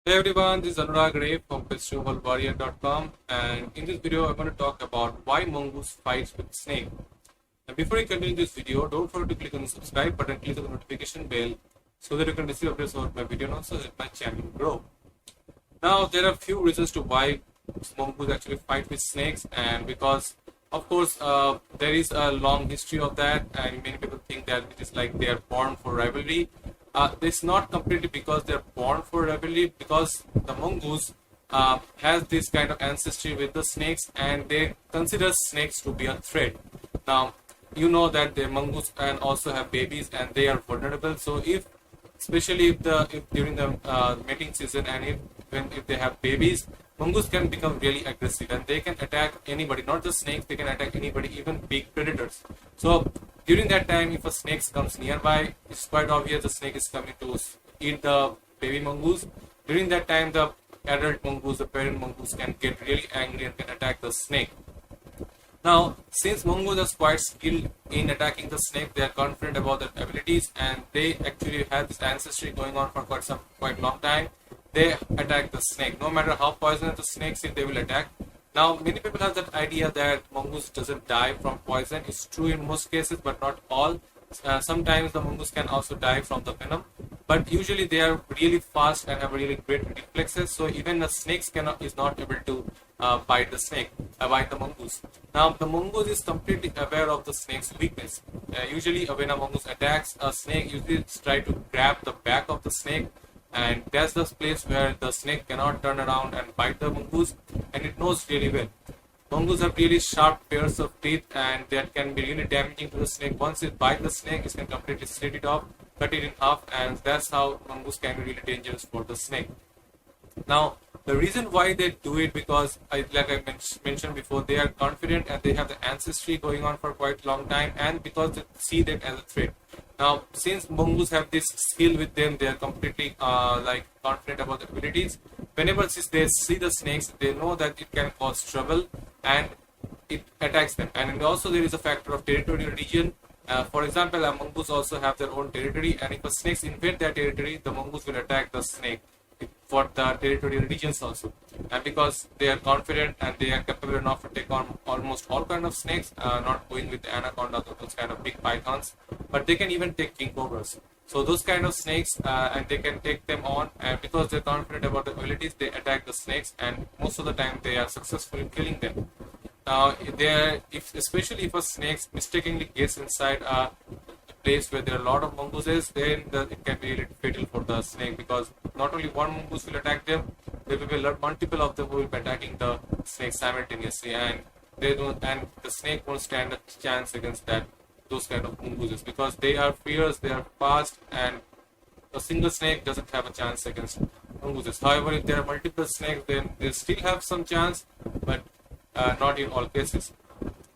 Hey everyone, this is Anurag Ray from PistolWarrior.com, and in this video I'm going to talk about why mongoose fights with snake. And before I continue this video, don't forget to click on the subscribe button, click on the notification bell so that you can receive updates about my video and also help my channel grow. Now there are few reasons to why mongoose actually fight with snakes, and because of course there is a long history of that, and many people think that it is like they are born for rivalry. It's not completely because they're born for rivalry, because the mongoose has this kind of ancestry with the snakes, and they consider snakes to be a threat. Now you know that the mongoose can also have babies and they are vulnerable. So if especially if during the mating season, and if they have babies, mongoose can become really aggressive and they can attack anybody, not just snakes. They can attack anybody, even big predators. So during that time, if a snake comes nearby, it's quite obvious the snake is coming to eat the baby mongoose. During that time, the adult mongoose, the parent mongoose, can get really angry and can attack the snake. Now, since mongoose are quite skilled in attacking the snake, they are confident about their abilities, and they actually have this ancestry going on for quite long time. They attack the snake, no matter how poisonous the snake is, they will attack. Now, many people have that idea that mongoose doesn't die from poison. It's true in most cases, but not all. Sometimes the mongoose can also die from the venom, but usually they are really fast and have really great reflexes. So even the snakes is not able to bite the mongoose. Now the mongoose is completely aware of the snake's weakness. Usually when a mongoose attacks a snake, usually it's try to grab the back of the snake, and that's the place where the snake cannot turn around and bite the mongoose, and it knows really well. Mongoose have really sharp pairs of teeth, and that can be really damaging to the snake. Once it bites the snake, it can completely slit it off, cut it in half, and that's how mongoose can be really dangerous for the snake. Now, the reason why they do it, because like I mentioned before, they are confident and they have the ancestry going on for quite a long time, and because they see that as a threat. Now, since mongoose have this skill with them, they are completely confident about the abilities. Whenever they see the snakes, they know that it can cause trouble and it attacks them. And also there is a factor of territorial region. For example, mongoose also have their own territory, and if a snake invade their territory, the mongoose will attack the snake for the territorial regions also. And because they are confident and they are capable enough to take on almost all kind of snakes, not going with the anaconda, those kind of big pythons, but they can even take king cobras. So those kind of snakes, and they can take them on, and because they're confident about the abilities, they attack the snakes, and most of the time they are successful in killing them. Now, especially if a snake mistakenly gets inside a place where there are a lot of mongooses, then it can be really fatal for the snake, because not only one mongoose will attack them, there will be multiple of them who will be attacking the snake simultaneously, and the snake won't stand a chance against those kind of mongooses, because they are fierce, they are fast, and a single snake doesn't have a chance against mongooses. However, if there are multiple snakes, then they still have some chance, but not in all cases.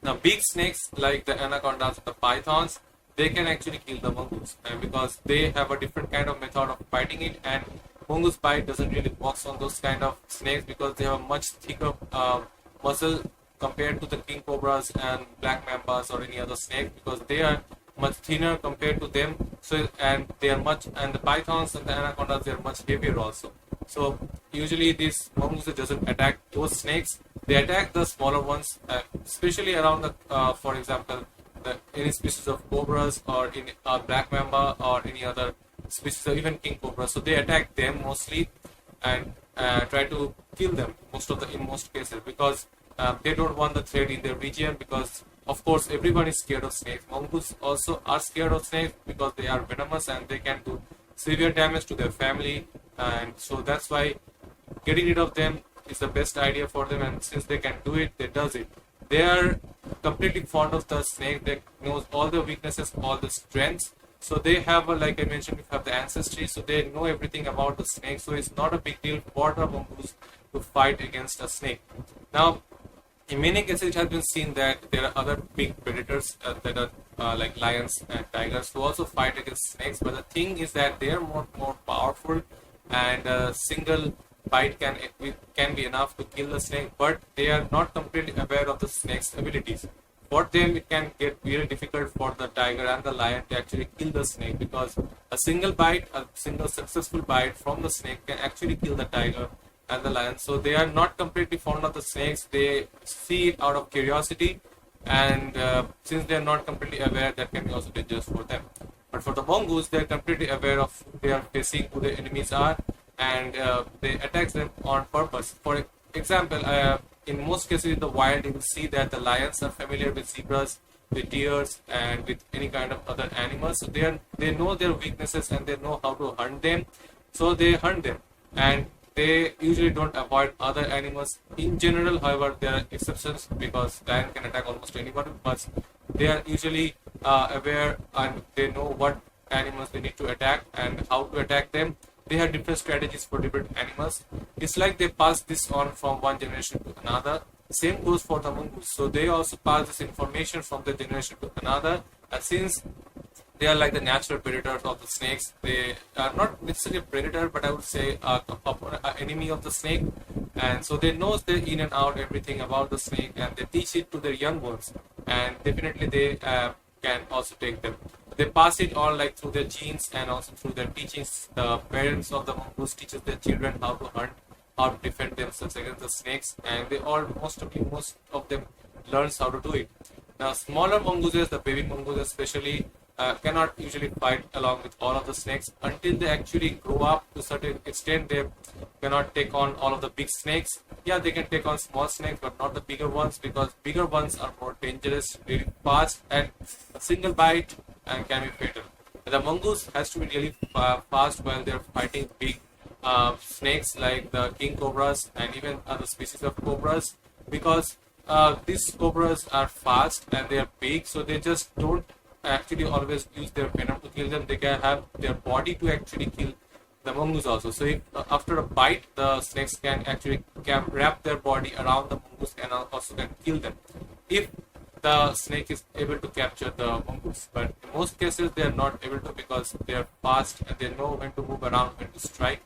Now, big snakes like the anacondas, the pythons, they can actually kill the mongoose, and because they have a different kind of method of fighting it, and mongoose bite doesn't really work on those kind of snakes, because they have a much thicker muscle compared to the king cobras and black mambas or any other snake, because they are much thinner compared to them. So and the pythons and the anacondas, they are much heavier also. So usually these mongoose doesn't attack those snakes. They attack the smaller ones, especially around the for example, any species of cobras or in black mamba or any other species, or even king cobra. So they attack them mostly and try to kill them in most cases, because they don't want the threat in their region, because of course everyone is scared of snakes. Mongoose also are scared of snakes because they are venomous and they can do severe damage to their family, and so that's why getting rid of them is the best idea for them. And since they can do it, they does it. They are completely fond of the snake. They knows all the weaknesses, all the strengths. So they have, like I mentioned, we have the ancestry, so they know everything about the snake. So it's not a big deal for the mongoose to fight against a snake. Now, in many cases, it has been seen that there are other big predators that are like lions and tigers who also fight against snakes. But the thing is that they are more powerful, and a single bite can be enough to kill the snake. But they are not completely aware of the snake's abilities. for them it can get really difficult for the tiger and the lion to actually kill the snake, because a single bite, a single successful bite from the snake can actually kill the tiger and the lion. So they are not completely fond of the snakes. They see it out of curiosity, and since they are not completely aware, that can be also dangerous for them. But for the mongoose, they are completely aware of who they are facing, who the enemies are, and they attack them on purpose. For example, in most cases in the wild, you will see that the lions are familiar with zebras, with deers, and with any kind of other animals. So they know their weaknesses and they know how to hunt them. So they hunt them, and they usually don't avoid other animals. In general, however, there are exceptions, because lion can attack almost anybody, but they are usually aware, and they know what animals they need to attack and how to attack them. They have different strategies for different animals. It's like they pass this on from one generation to another. Same goes for the mongoose. So they also pass this information from the generation to another. And since they are like the natural predators of the snakes, they are not necessarily a predator, but I would say an enemy of the snake. And so they know the in and out everything about the snake, and they teach it to their young ones. And definitely they can also take them. They pass it on like through their genes and also through their teachings. The parents of the mongoose teaches their children how to hunt, how to defend themselves against the snakes, and they all most of them learns how to do it. Now, smaller mongooses, the baby mongooses especially, cannot usually fight along with all of the snakes until they actually grow up to a certain extent. They cannot take on all of the big snakes. Yeah, they can take on small snakes, but not the bigger ones, because bigger ones are more dangerous, really fast, and a single bite and can be fatal. The mongoose has to be really fast while they're fighting big snakes like the king cobras and even other species of cobras, because these cobras are fast and they are big, so they just don't actually always use their venom to kill them. They can have their body to actually kill the mongoose also. So if after a bite, the snakes can actually wrap their body around the mongoose and also can kill them if the snake is able to capture the mongoose. But in most cases they are not able to, because they are fast and they know when to move around, when to strike.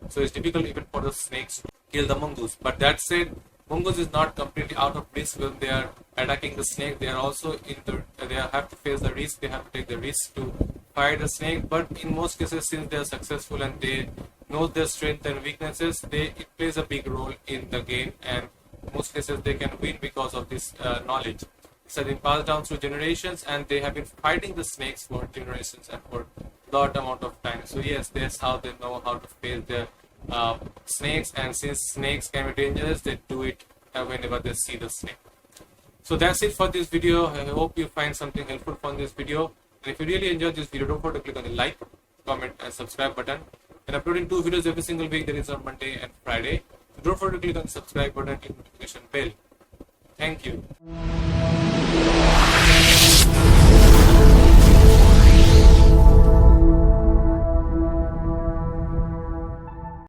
So it's difficult even for the snakes to kill the mongoose. But that said, mongoose is not completely out of risk when they are attacking the snake. They are also they have to face the risk. They have to take the risk to fight the snake. But in most cases, since they are successful and they know their strength and weaknesses, it plays a big role in the game. And in most cases, they can win because of this knowledge. So they passed down through generations, and they have been fighting the snakes for generations and for a lot amount of time. So yes, that's how they know how to face their snakes. And since snakes can be dangerous, they do it whenever they see the snake. So that's it for this video. I hope you find something helpful from this video. And if you really enjoyed this video, don't forget to click on the like, comment, and subscribe button. And uploading 2 videos every single week, that is on Monday and Friday. So don't forget to click on the subscribe button and click the notification bell. Thank you.